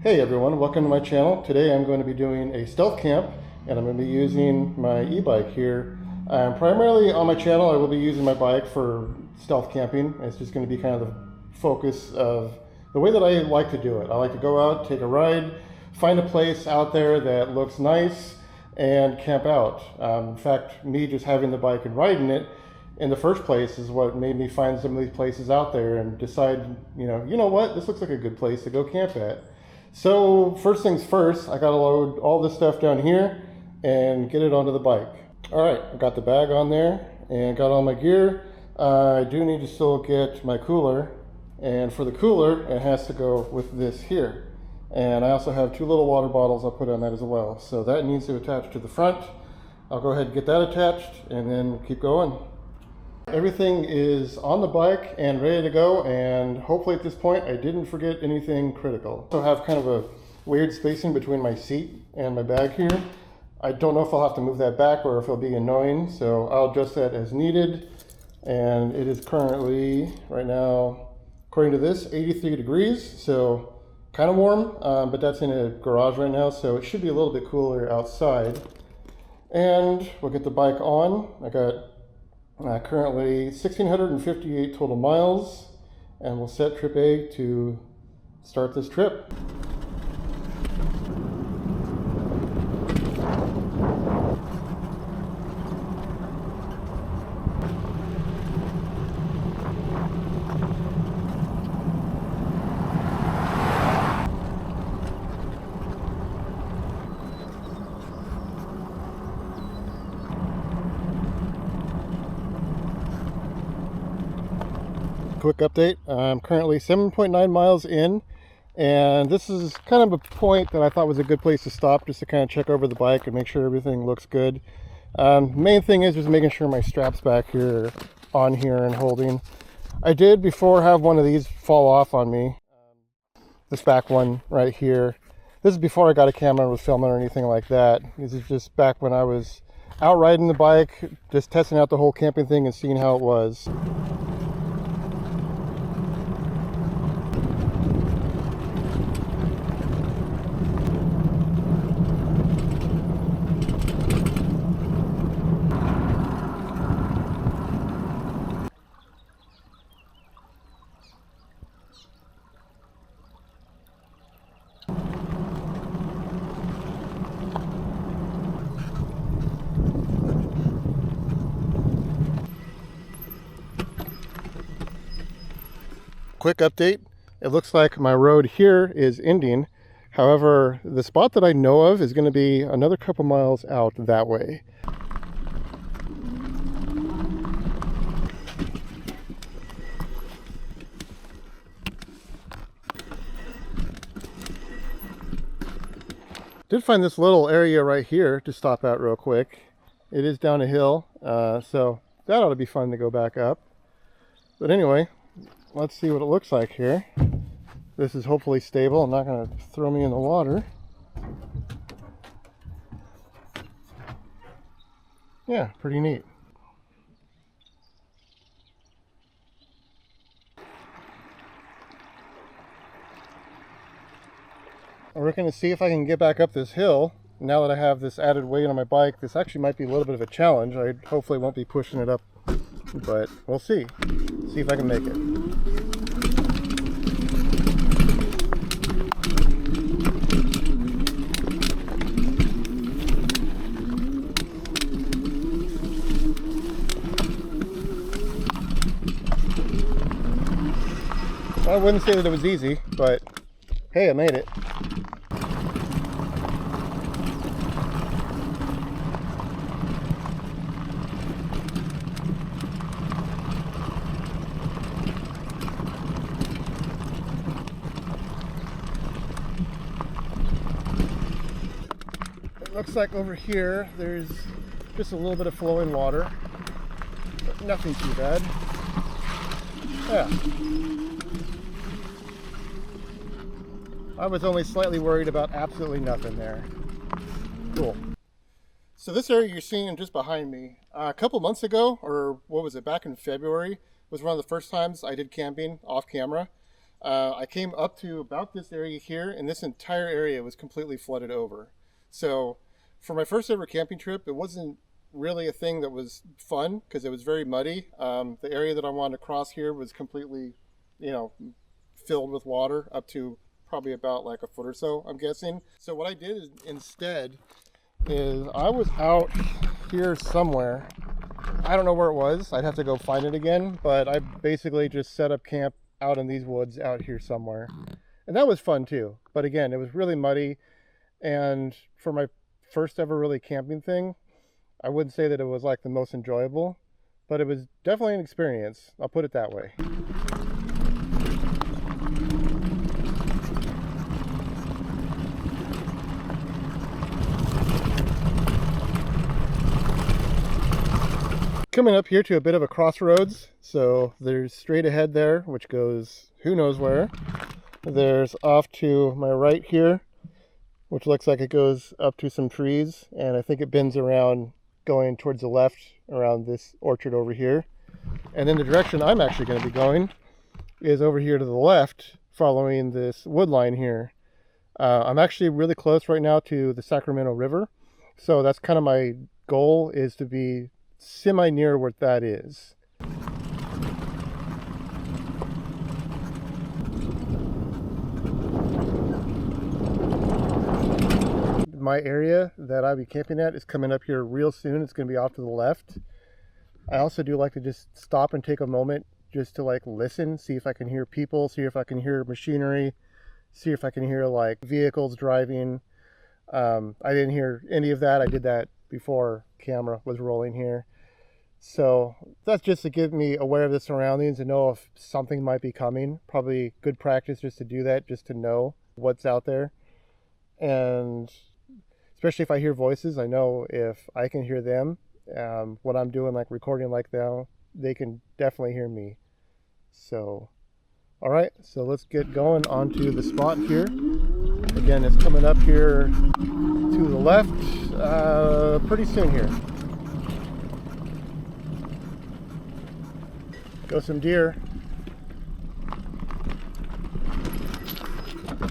Hey everyone, welcome to my channel. Today I'm going to be doing a stealth camp and I'm going to be using my e-bike here. Primarily on my channel I will be using my bike for stealth camping. It's just going to be kind of the focus of the way that I like to do it. I like to go out, take a ride, find a place out there that looks nice and camp out. In fact, me just having the bike and riding it in the first place is what made me find some of these places out there and decide, you know what, this looks like a good place to go camp at. So first things first, I gotta load all this stuff down here and get it onto the bike. All right, I got the bag on there and got all my gear. I do need to still get my cooler, and for the cooler, it has to go with this here. And I also have two little water bottles I'll put on that as well. So that needs to attach to the front. I'll go ahead and get that attached and then keep going. Everything is on the bike and ready to go, and hopefully at this point I didn't forget anything critical. So I have kind of a weird spacing between my seat and my bag here. I don't know if I'll have to move that back or if it'll be annoying, so I'll adjust that as needed. And it is currently, right now, according to this, 83 degrees, so kind of warm, but that's in a garage right now, so it should be a little bit cooler outside. And we'll get the bike on. I got currently 1,658 total miles, and we'll set trip A to start this trip. Quick update, I'm currently 7.9 miles in, and this is kind of a point that I thought was a good place to stop just to kind of check over the bike and make sure everything looks good. Main thing is just making sure my straps back here are on here and holding. I did before have one of these fall off on me, this back one right here. This is before I got a camera and was filming or anything like that. This is just back when I was out riding the bike, just testing out the whole camping thing and seeing how it was. Quick update, it looks like my road here is ending. However, the spot that I know of is going to be another couple miles out that way. Did find this little area right here to stop at real quick. It is down a hill, so that ought to be fun to go back up. But anyway, let's see what it looks like here. This is hopefully stable and not going to throw me in the water. Yeah, pretty neat. We're going to see if I can get back up this hill. Now that I have this added weight on my bike, this actually might be a little bit of a challenge. I hopefully won't be pushing it up, but we'll see. See if I can make it. I wouldn't say that it was easy, but hey, I made it. Looks like over here there's just a little bit of flowing water, but nothing too bad. Yeah. I was only slightly worried about absolutely nothing there. Cool. So this area you're seeing just behind me, a couple months ago, or what was it, back in February, was one of the first times I did camping off camera. I came up to about this area here, and this entire area was completely flooded over. So for my first ever camping trip, it wasn't really a thing that was fun because it was very muddy. The area that I wanted to cross here was completely, you know, filled with water up to probably about like a foot or so, I'm guessing. So what I did is instead is I was out here somewhere. I don't know where it was. I'd have to go find it again, but I basically just set up camp out in these woods out here somewhere. And that was fun too. But again, it was really muddy, and for my first ever really camping thing, I wouldn't say that it was like the most enjoyable, but it was definitely an experience. I'll put it that way. Coming up here to a bit of a crossroads. So there's straight ahead there, which goes who knows where. There's off to my right here, which looks like it goes up to some trees, and I think it bends around going towards the left around this orchard over here. And then the direction I'm actually going to be going is over here to the left, following this wood line here. I'm actually really close right now to the Sacramento River, so that's kind of my goal, is to be semi-near where that is. My area that I'll be camping at is coming up here real soon. It's going to be off to the left. I also do like to just stop and take a moment just to like listen, see if I can hear people, see if I can hear machinery, see if I can hear like vehicles driving. I didn't hear any of that. I did that before camera was rolling here. So that's just to get me aware of the surroundings and know if something might be coming. Probably good practice just to do that, just to know what's out there. And especially if I hear voices, I know if I can hear them. What I'm doing, like recording like now, they can definitely hear me. So, all right, so let's get going onto the spot here. Again, it's coming up here to the left pretty soon here. Go some deer.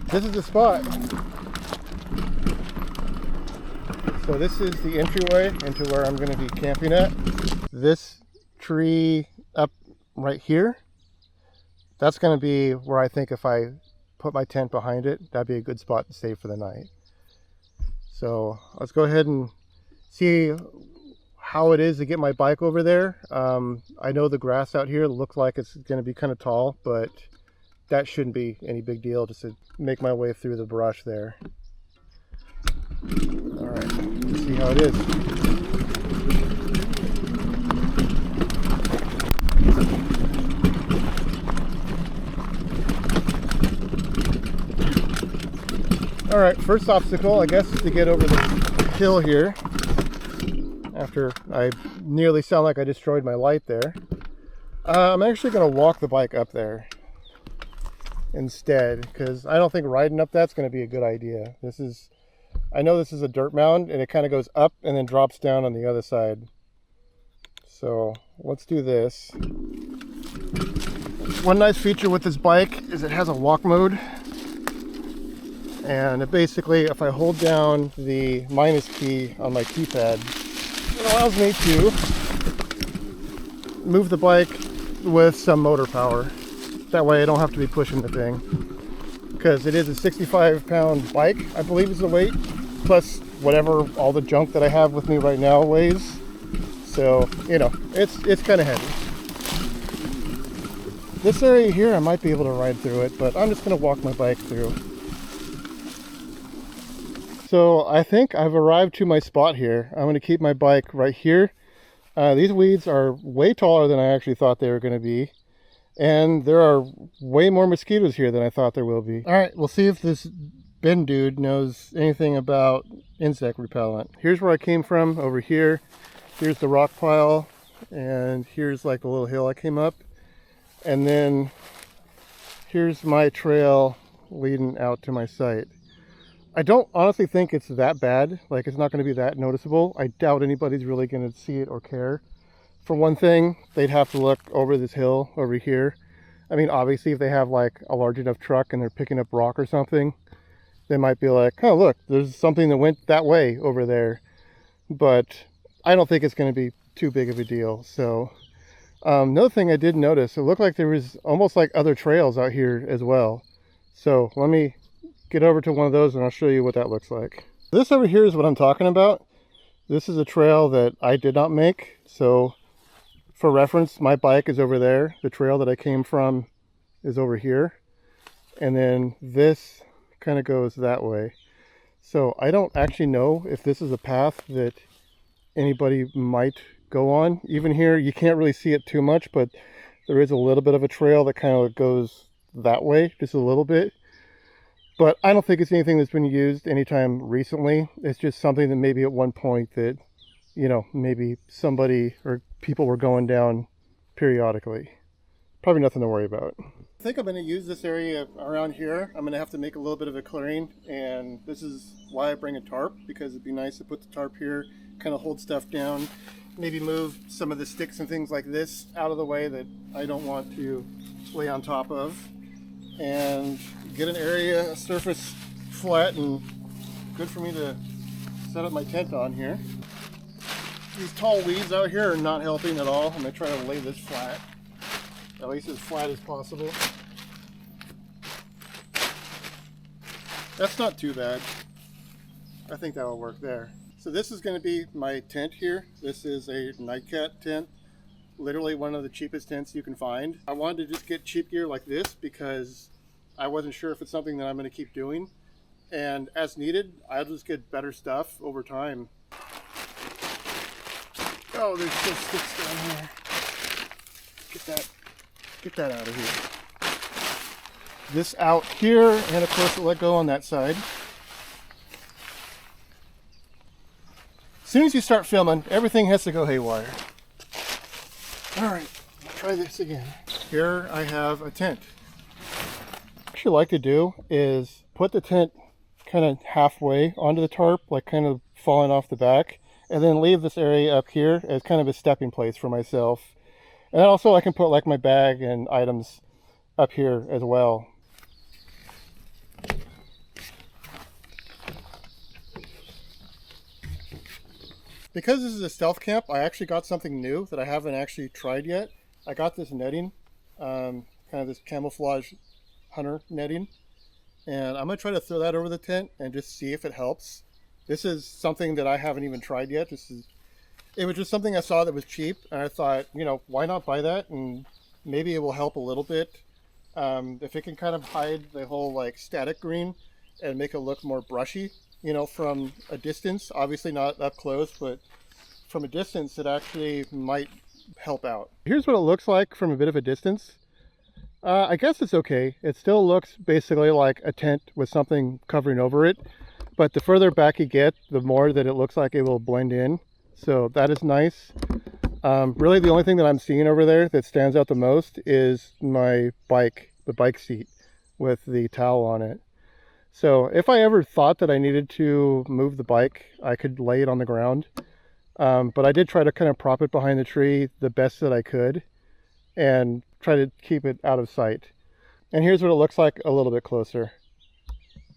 This is the spot. So this is the entryway into where I'm going to be camping at. This tree up right here, that's going to be where I think if I put my tent behind it, that'd be a good spot to stay for the night. So let's go ahead and see how it is to get my bike over there. I know the grass out here looks like it's going to be kind of tall, but that shouldn't be any big deal, just to make my way through the brush there. All right, let's see how it is. All right, first obstacle, I guess, is to get over the hill here. After I nearly sound like I destroyed my light there. I'm actually going to walk the bike up there instead, because I don't think riding up that's going to be a good idea. I know this is a dirt mound, and it kind of goes up and then drops down on the other side. So let's do this. One nice feature with this bike is it has a walk mode. And it basically, if I hold down the minus key on my keypad, it allows me to move the bike with some motor power. That way I don't have to be pushing the thing. Because it is a 65-pound bike, I believe is the weight, plus whatever all the junk that I have with me right now weighs. So, you know, it's kind of heavy. This area here, I might be able to ride through it, but I'm just going to walk my bike through. So I think I've arrived to my spot here. I'm going to keep my bike right here. These weeds are way taller than I actually thought they were going to be. And there are way more mosquitoes here than I thought there will be. All right, we'll see if this Ben dude knows anything about insect repellent. Here's where I came from, over here. Here's the rock pile. And here's like the little hill I came up. And then here's my trail leading out to my site. I don't honestly think it's that bad. Like, it's not going to be that noticeable. I doubt anybody's really going to see it or care. For one thing, they'd have to look over this hill over here. I mean, obviously if they have like a large enough truck and they're picking up rock or something, they might be like, oh look, there's something that went that way over there. But I don't think it's going to be too big of a deal. So another thing I did notice, it looked like there was almost like other trails out here as well. So let me get over to one of those and I'll show you what that looks like. This over here is what I'm talking about. This is a trail that I did not make. So for reference, my bike is over there. The trail that I came from is over here. And then this kind of goes that way. So I don't actually know if this is a path that anybody might go on. Even here, you can't really see it too much, but there is a little bit of a trail that kind of goes that way, just a little bit. But I don't think it's anything that's been used anytime recently. It's just something that maybe at one point that, you know, maybe somebody or people were going down periodically. Probably nothing to worry about. I think I'm going to use this area around here. I'm going to have to make a little bit of a clearing, and this is why I bring a tarp, because it'd be nice to put the tarp here, kind of hold stuff down, maybe move some of the sticks and things like this out of the way that I don't want to lay on top of, and get an area, a surface flat and good for me to set up my tent on here. These tall weeds out here are not helping at all. I'm going to try to lay this flat, at least as flat as possible. That's not too bad. I think that will work there. So this is going to be my tent here. This is a Nightcat tent, literally one of the cheapest tents you can find. I wanted to just get cheap gear like this because I wasn't sure if it's something that I'm going to keep doing. And as needed, I'll just get better stuff over time. Oh, there's still sticks down here. Get that out of here. This out here, and of course, let go on that side. As soon as you start filming, everything has to go haywire. All right, try this again. Here I have a tent. What I actually like to do is put the tent kind of halfway onto the tarp, like kind of falling off the back, and then leave this area up here as kind of a stepping place for myself. And then also I can put like my bag and items up here as well. Because this is a stealth camp, I actually got something new that I haven't actually tried yet. I got this netting, kind of this camouflage hunter netting. And I'm going to try to throw that over the tent and just see if it helps. This is something that I haven't even tried yet. It was just something I saw that was cheap, and I thought, you know, why not buy that? And maybe it will help a little bit. If it can kind of hide the whole like static green and make it look more brushy, you know, from a distance, obviously not up close, but from a distance, it actually might help out. Here's what it looks like from a bit of a distance. I guess it's okay. It still looks basically like a tent with something covering over it, but the further back you get, the more that it looks like it will blend in. So that is nice. Really the only thing that I'm seeing over there that stands out the most is my bike, the bike seat with the towel on it. So if I ever thought that I needed to move the bike, I could lay it on the ground. But I did try to kind of prop it behind the tree the best that I could and try to keep it out of sight. And here's what it looks like a little bit closer.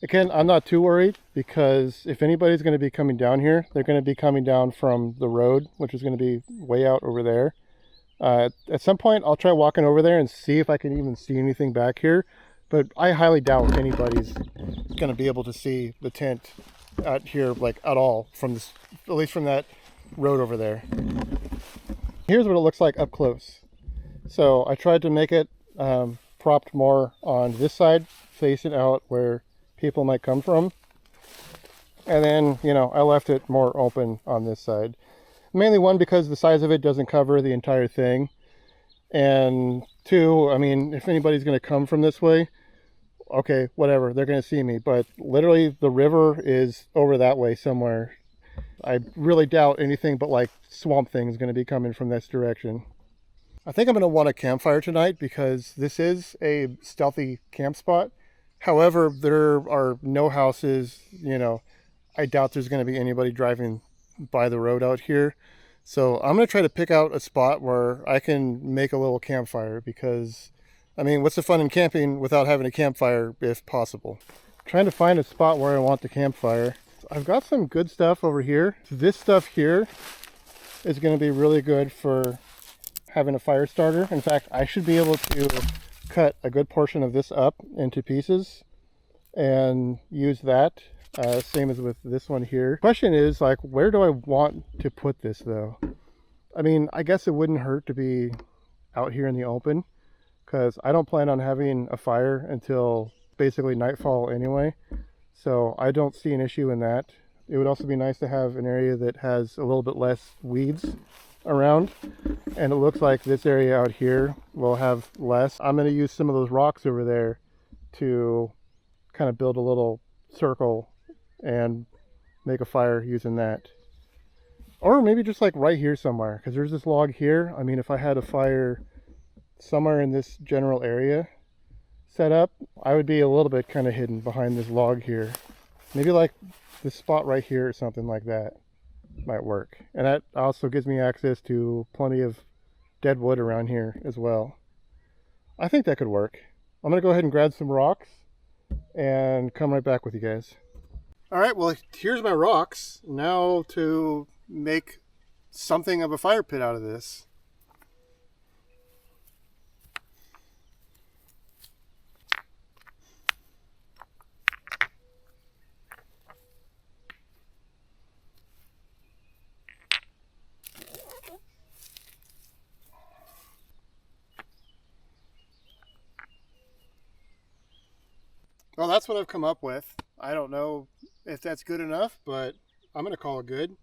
Again, I'm not too worried because if anybody's going to be coming down here, they're going to be coming down from the road, which is going to be way out over there. At some point, I'll try walking over there and see if I can even see anything back here. But I highly doubt anybody's going to be able to see the tent out here, like at all, from this, at least from that road over there. Here's what it looks like up close. So I tried to make it propped more on this side, facing out where people might come from. And then, you know, I left it more open on this side. Mainly one, because the size of it doesn't cover the entire thing. And two, I mean, if anybody's going to come from this way, okay, whatever, they're going to see me. But literally the river is over that way somewhere. I really doubt anything but like swamp things going to be coming from this direction. I think I'm going to want a campfire tonight because this is a stealthy camp spot. However, there are no houses, you know, I doubt there's going to be anybody driving by the road out here. So I'm going to try to pick out a spot where I can make a little campfire because I mean, what's the fun in camping without having a campfire if possible? Trying to find a spot where I want the campfire. I've got some good stuff over here. This stuff here is going to be really good for having a fire starter. In fact, I should be able to cut a good portion of this up into pieces and use that. Same as with this one here. Question is, like, where do I want to put this though? I mean, I guess it wouldn't hurt to be out here in the open, because I don't plan on having a fire until basically nightfall anyway. So I don't see an issue in that. It would also be nice to have an area that has a little bit less weeds around. And it looks like this area out here will have less. I'm going to use some of those rocks over there to kind of build a little circle and make a fire using that. Or maybe just like right here somewhere, because there's this log here. I mean, if I had a fire somewhere in this general area set up, I would be a little bit kind of hidden behind this log here. Maybe like this spot right here or something like that might work. And that also gives me access to plenty of dead wood around here as well. I think that could work. I'm going to go ahead and grab some rocks and come right back with you guys. All right, well, here's my rocks. Now to make something of a fire pit out of this. Well, that's what I've come up with. I don't know if that's good enough, but I'm going to call it good.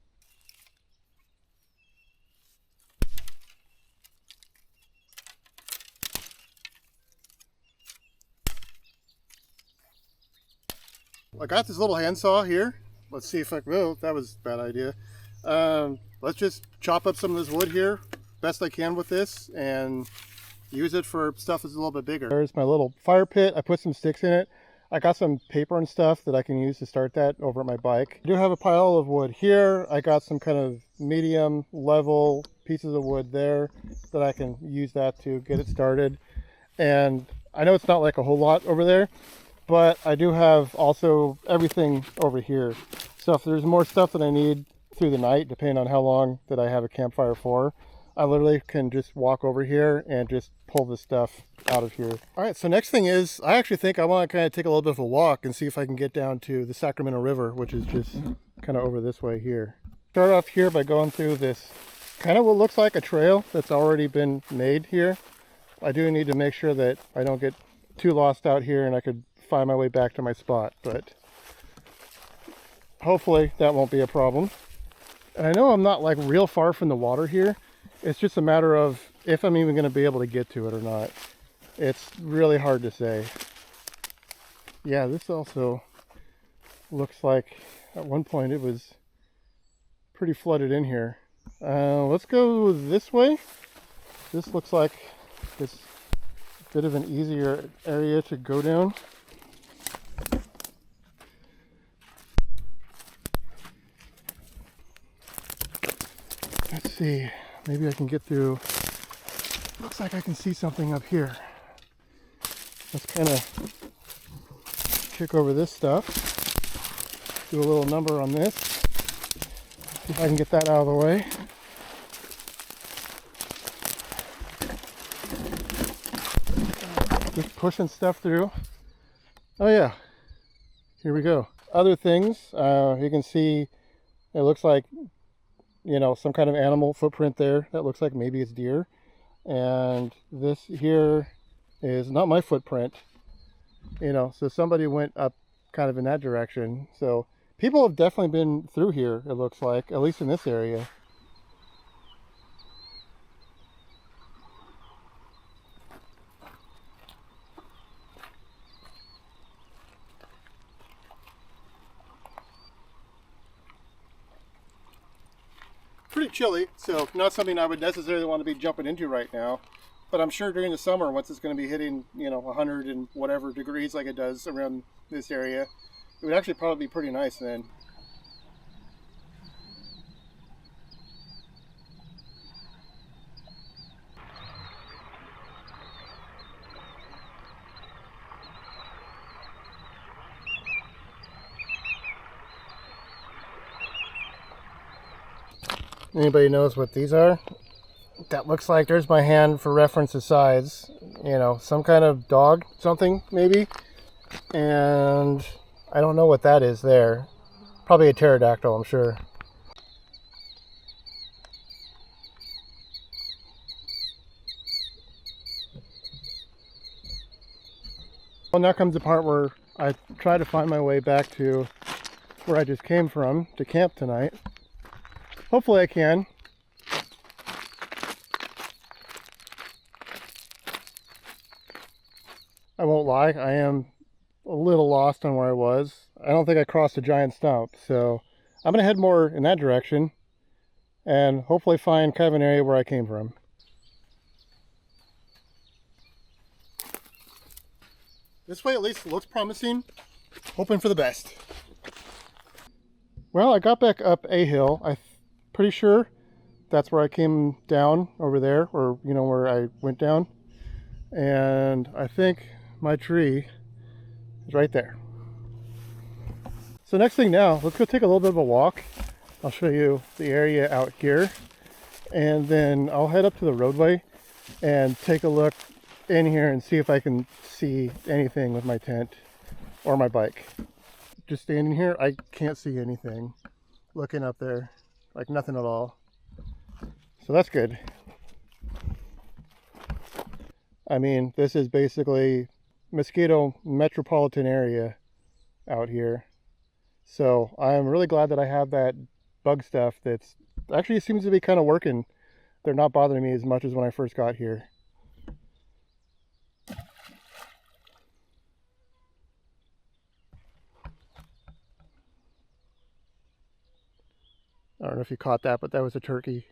I got this little handsaw here. Let's see if I can, oh, that was a bad idea. Let's just chop up some of this wood here, best I can with this, and use it for stuff that's a little bit bigger. There's my little fire pit. I put some sticks in it. I got some paper and stuff that I can use to start that over at my bike. I do have a pile of wood here. I got some kind of medium level pieces of wood there that I can use that to get it started. And I know it's not like a whole lot over there, but I do have also everything over here. So if there's more stuff that I need through the night, depending on how long that I have a campfire for, I literally can just walk over here and just pull this stuff out of here. All right, so next thing is, I actually think I want to kind of take a little bit of a walk and see if I can get down to the Sacramento River, which is just kind of over this way here. Start off here by going through this kind of what looks like a trail that's already been made here. I do need to make sure that I don't get too lost out here and I could find my way back to my spot, but hopefully that won't be a problem. And I know I'm not like real far from the water here. It's just a matter of if I'm even going to be able to get to it or not. It's really hard to say. Yeah, this also looks like at one point it was pretty flooded in here. Let's go this way. This looks like it's a bit of an easier area to go down. Let's see. Maybe I can get through. Looks like I can see something up here. Let's kind of kick over this stuff. Do a little number on this. See if I can get that out of the way. Just pushing stuff through. Oh yeah. Here we go. Other things. You can see it looks like, you know, some kind of animal footprint there. That looks like maybe it's deer. And this here is not my footprint, you know, so somebody went up kind of in that direction. So people have definitely been through here, it looks like, at least in this area. Pretty chilly, so not something I would necessarily want to be jumping into right now. But I'm sure during the summer, once it's going to be hitting, you know, 100 and whatever degrees like it does around this area, it would actually probably be pretty nice then. Anybody knows what these are? That looks like, there's my hand for reference to size. You know, some kind of dog, something maybe. And I don't know what that is there. Probably a pterodactyl, I'm sure. Well, now comes the part where I try to find my way back to where I just came from to camp tonight. Hopefully I can. I won't lie, I am a little lost on where I was. I don't think I crossed a giant stump, so I'm gonna head more in that direction and hopefully find kind of an area where I came from. This way at least looks promising. Hoping for the best. Well, I got back up a hill. I'm pretty sure that's where I came down over there, or you know, where I went down. And I think my tree is right there. So next thing now, let's go take a little bit of a walk. I'll show you the area out here, and then I'll head up to the roadway and take a look in here and see if I can see anything with my tent or my bike. Just standing here, I can't see anything. Looking up there, like nothing at all. So that's good. I mean, this is basically mosquito metropolitan area out here. So I'm really glad that I have that bug stuff that's actually seems to be kind of working. They're not bothering me as much as when I first got here. I don't know if you caught that, but that was a turkey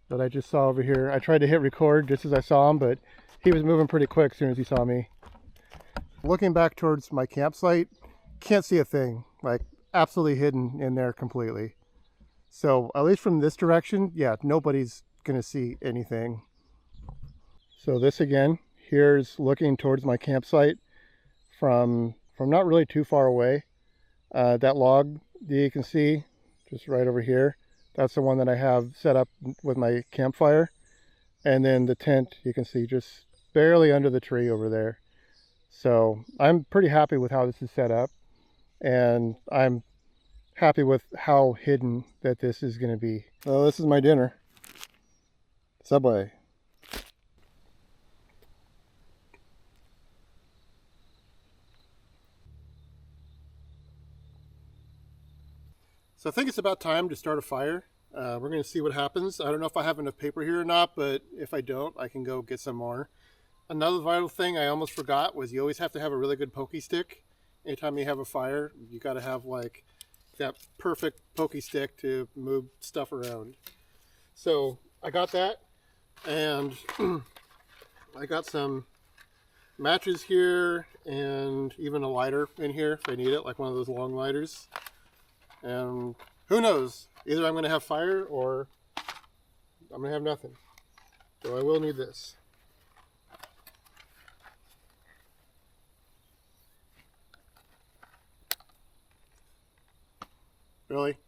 that I just saw over here. I tried to hit record just as I saw him, but he was moving pretty quick as soon as he saw me. Looking back towards my campsite, can't see a thing. Like, absolutely hidden in there completely. So, at least from this direction, yeah, nobody's gonna see anything. So this again, here's looking towards my campsite from not really too far away. That log that you can see just right over here, that's the one that I have set up with my campfire. And then the tent you can see just barely under the tree over there. So I'm pretty happy with how this is set up, and I'm happy with how hidden that this is going to be. So this is my dinner. Subway. So I think it's about time to start a fire. We're going to see what happens. I don't know if I have enough paper here or not, but if I don't, I can go get some more. Another vital thing I almost forgot was you always have to have a really good pokey stick. Anytime you have a fire, you got to have like that perfect pokey stick to move stuff around. So I got that, and I got some matches here and even a lighter in here if I need it, like one of those long lighters. And who knows, either I'm going to have fire or I'm going to have nothing. So I will need this. Really?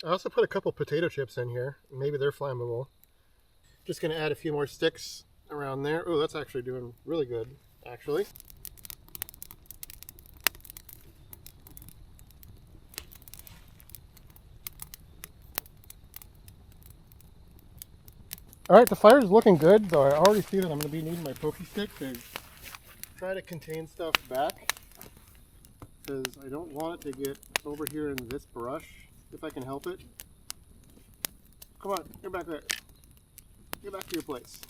I also put a couple potato chips in here. Maybe they're flammable. Just going to add a few more sticks around there. Oh, that's actually doing really good, actually. Alright, the fire is looking good, though I already see that I'm going to be needing my pokey stick to try to contain stuff back, because I don't want it to get over here in this brush, if I can help it. Come on, get back there. Get back to your place.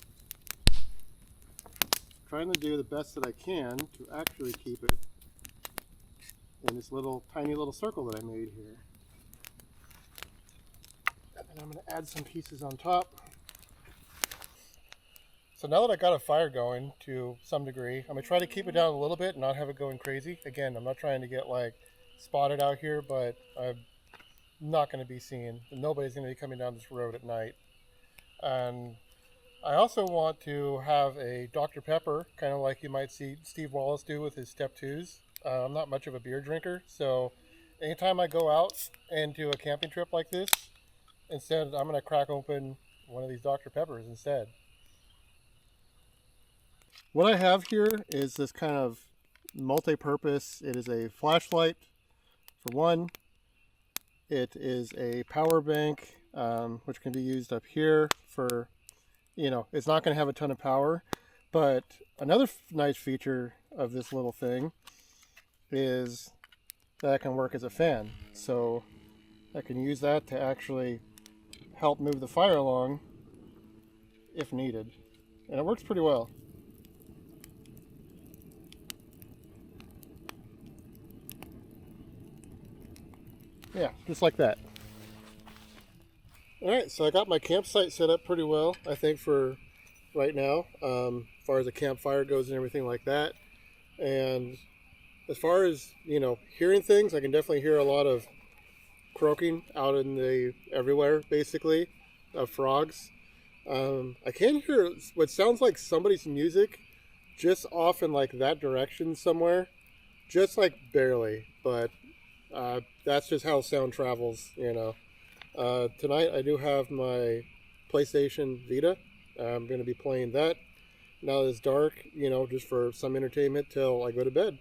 Trying to do the best that I can to actually keep it in this little tiny little circle that I made here. And then I'm going to add some pieces on top. So now that I got a fire going to some degree, I'm going to try to keep it down a little bit and not have it going crazy. Again, I'm not trying to get like spotted out here, but I'm not going to be seen. Nobody's going to be coming down this road at night. And I also want to have a Dr. Pepper, kind of like you might see Steve Wallace do with his Step 2s. I'm not much of a beer drinker, so anytime I go out and do a camping trip like this, instead I'm going to crack open one of these Dr. Peppers instead. What I have here is this kind of multi-purpose. It is a flashlight for one. It is a power bank, which can be used up here for, it's not going to have a ton of power. But another nice feature of this little thing is that it can work as a fan. So I can use that to actually help move the fire along if needed. And it works pretty well. Yeah, just like that. Alright, so I got my campsite set up pretty well, I think, for right now, as far as a campfire goes and everything like that. And as far as, hearing things, I can definitely hear a lot of croaking out in the everywhere, basically, of frogs. I can hear what sounds like somebody's music just off in like that direction somewhere, just like barely, but that's just how sound travels, Tonight I do have my PlayStation Vita. I'm going to be playing that now that it's dark, just for some entertainment till I go to bed.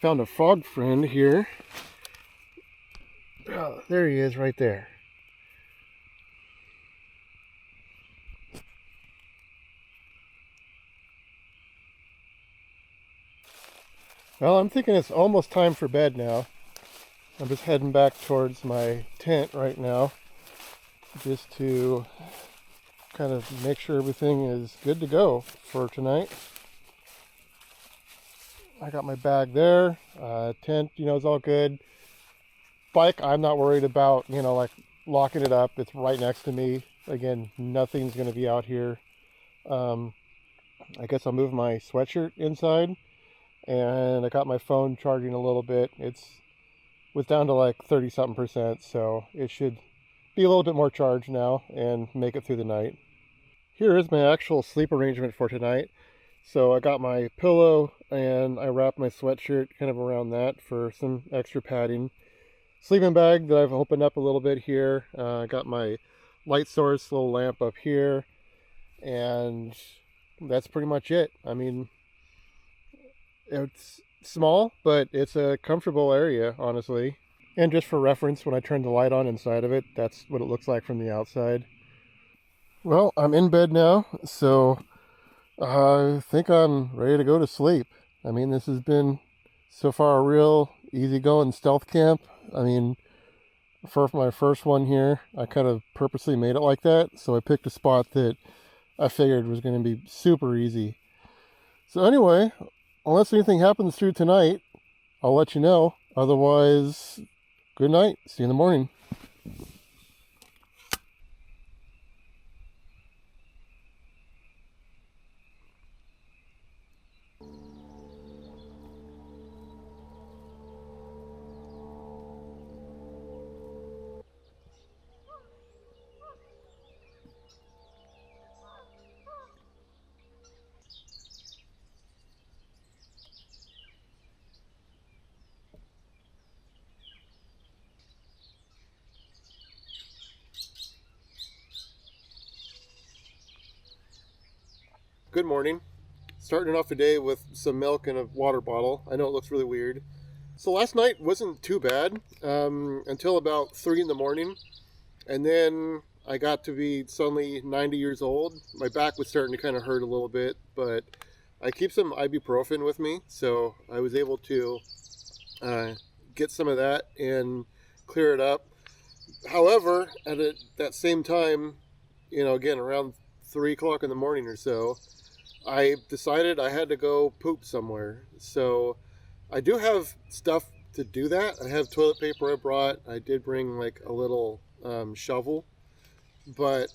Found a frog friend here. Oh, there he is right there. Well, I'm thinking it's almost time for bed now. I'm just heading back towards my tent right now, just to kind of make sure everything is good to go for tonight. I got my bag there, tent, is all good. Bike, I'm not worried about, like locking it up. It's right next to me. Again, nothing's going to be out here. I guess I'll move my sweatshirt inside, and I got my phone charging a little bit. Was down to like 30 something percent, so it should be a little bit more charged now and make it through the night. Here is my actual sleep arrangement for tonight. So I got my pillow and I wrapped my sweatshirt kind of around that for some extra padding. Sleeping bag that I've opened up a little bit here. I got my light source little lamp up here, and that's pretty much it. I mean, it's small, but it's a comfortable area, honestly. And just for reference, when I turn the light on inside of it, that's what it looks like from the outside. Well, I'm in bed now, so I think I'm ready to go to sleep. I mean, this has been so far a real easygoing stealth camp. I mean, for my first one here, I kind of purposely made it like that, so I picked a spot that I figured was going to be super easy. So anyway, unless anything happens through tonight, I'll let you know. Otherwise, good night. See you in the morning. Good morning. Starting off the day with some milk and a water bottle. I know it looks really weird. So last night wasn't too bad until about 3 in the morning. And then I got to be suddenly 90 years old. My back was starting to kind of hurt a little bit, but I keep some ibuprofen with me. So I was able to get some of that and clear it up. However, that same time, again, around 3 o'clock in the morning or so, I decided I had to go poop somewhere. So I do have stuff to do that. I have toilet paper I brought. I did bring like a little shovel, but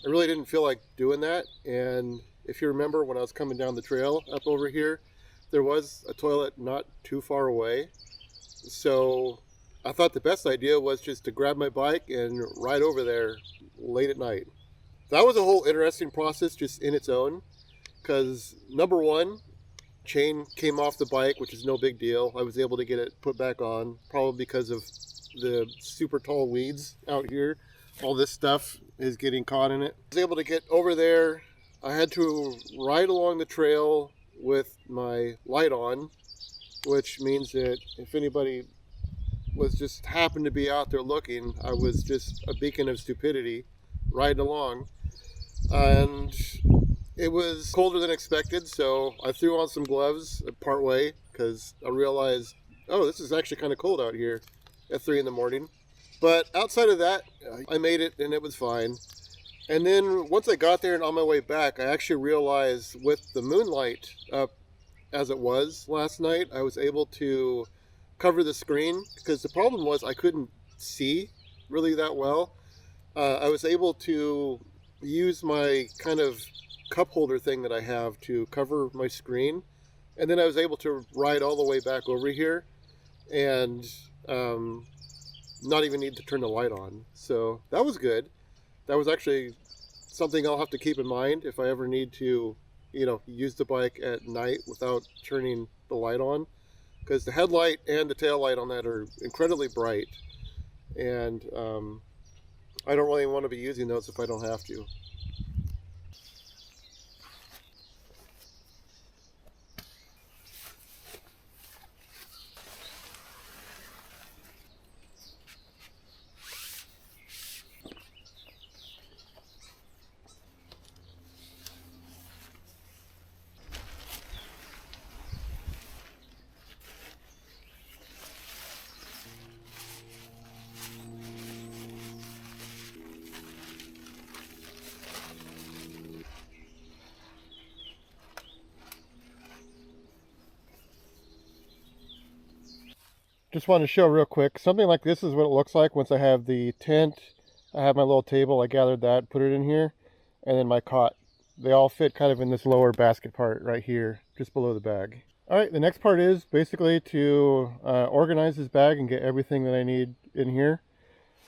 I really didn't feel like doing that. And if you remember when I was coming down the trail up over here, there was a toilet not too far away. So I thought the best idea was just to grab my bike and ride over there late at night. That was a whole interesting process just in its own, because number one, chain came off the bike, which is no big deal. I was able to get it put back on, probably because of the super tall weeds out here. All this stuff is getting caught in it. I was able to get over there. I had to ride along the trail with my light on, which means that if anybody was just happened to be out there looking, I was just a beacon of stupidity riding along. And it was colder than expected, so I threw on some gloves part way because I realized, oh, this is actually kind of cold out here at 3 in the morning. But outside of that, I made it and it was fine. And then once I got there and on my way back, I actually realized with the moonlight up as it was last night, I was able to cover the screen, because the problem was I couldn't see really that well. I was able to use my kind of cup holder thing that I have to cover my screen, and then I was able to ride all the way back over here and not even need to turn the light on. So that was good. That was actually something I'll have to keep in mind if I ever need to use the bike at night without turning the light on, because the headlight and the tail light on that are incredibly bright, and I don't really want to be using those if I don't have to. Just want to show real quick, something like this is what it looks like once I have the tent. I have my little table, I gathered that, put it in here, and then my cot. They all fit kind of in this lower basket part right here, just below the bag. All right, the next part is basically to organize this bag and get everything that I need in here.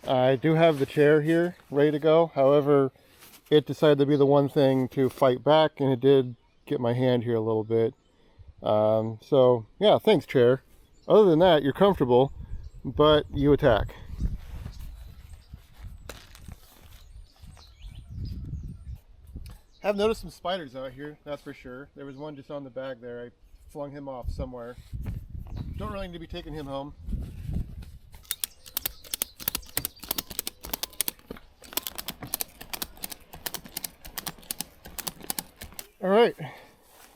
I do have the chair here ready to go. However, it decided to be the one thing to fight back, and it did get my hand here a little bit. So yeah, thanks, chair. Other than that, you're comfortable, but you attack. I've noticed some spiders out here, that's for sure. There was one just on the bag there. I flung him off somewhere. Don't really need to be taking him home. All right,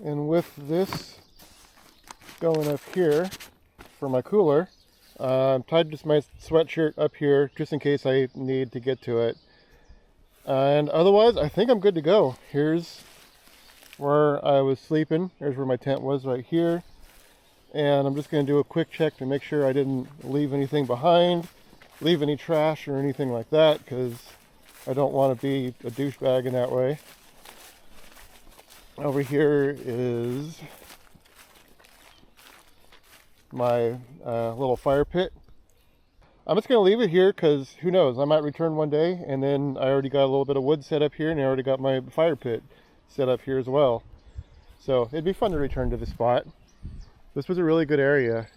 and with this going up here for my cooler, I'm tied just my sweatshirt up here just in case I need to get to it. And otherwise, I think I'm good to go. Here's where I was sleeping. Here's where my tent was, right here. And I'm just going to do a quick check to make sure I didn't leave anything behind, leave any trash or anything like that, because I don't want to be a douchebag in that way. Over here is my little fire pit. I'm just going to leave it here because who knows, I might return one day, and then I already got a little bit of wood set up here, and I already got my fire pit set up here as well. So it'd be fun to return to the spot. This was a really good area.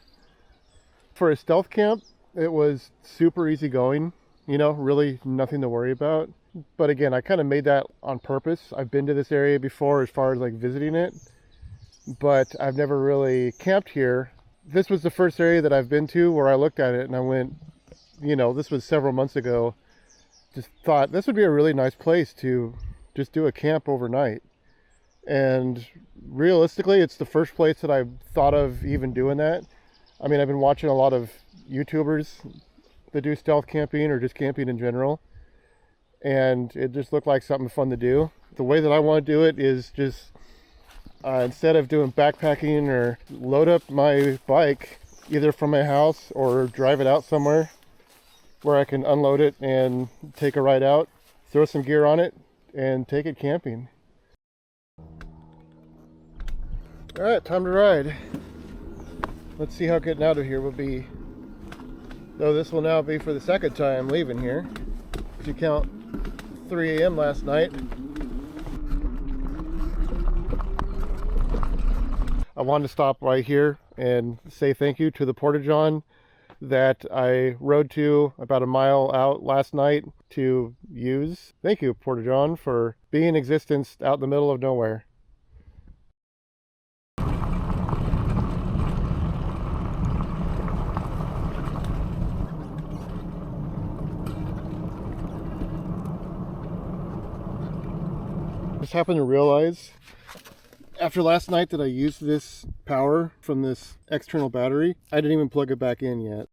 For a stealth camp, it was super easy going. you know, really nothing to worry about. But again, I kind of made that on purpose. I've been to this area before as far as like visiting it, but I've never really camped here. This was the first area that I've been to where I looked at it and I went, you know, this was several months ago, just thought this would be a really nice place to just do a camp overnight. And realistically, it's the first place that I've thought of even doing that. I mean, I've been watching a lot of YouTubers that do stealth camping or just camping in general, and it just looked like something fun to do. The way that I want to do it is just instead of doing backpacking or load up my bike either from my house or drive it out somewhere where I can unload it and take a ride out, throw some gear on it, and take it camping. All right, time to ride. Let's see how getting out of here will be. Though this will now be for the second time leaving here, if you count 3 a.m. last night. I wanted to stop right here and say thank you to the Porta-John that I rode to about a mile out last night to use. Thank you, Porta-John, for being in existence out in the middle of nowhere. Just happened to realize after last night that I used this power from this external battery, I didn't even plug it back in yet.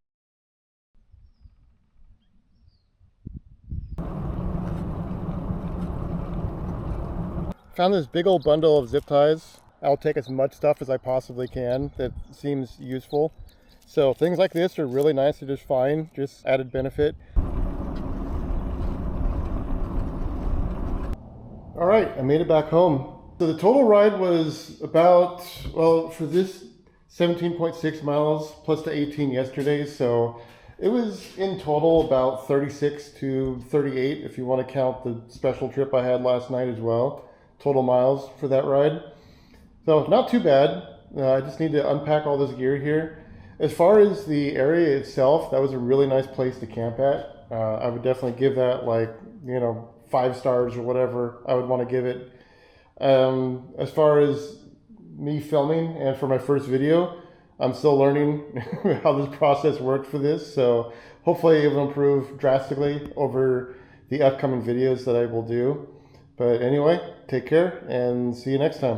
Found this big old bundle of zip ties. I'll take as much stuff as I possibly can that seems useful. So things like this are really nice to just find, just added benefit. All right, I made it back home. So the total ride was about, well, for this 17.6 miles plus the 18 yesterday. So it was in total about 36 to 38 if you want to count the special trip I had last night as well. Total miles for that ride. So not too bad. I just need to unpack all this gear here. As far as the area itself, that was a really nice place to camp at. I would definitely give that, like, you know, 5 stars or whatever I would want to give it. As far as me filming and for my first video, I'm still learning how this process worked for this. So hopefully it will improve drastically over the upcoming videos that I will do. But anyway, take care and see you next time.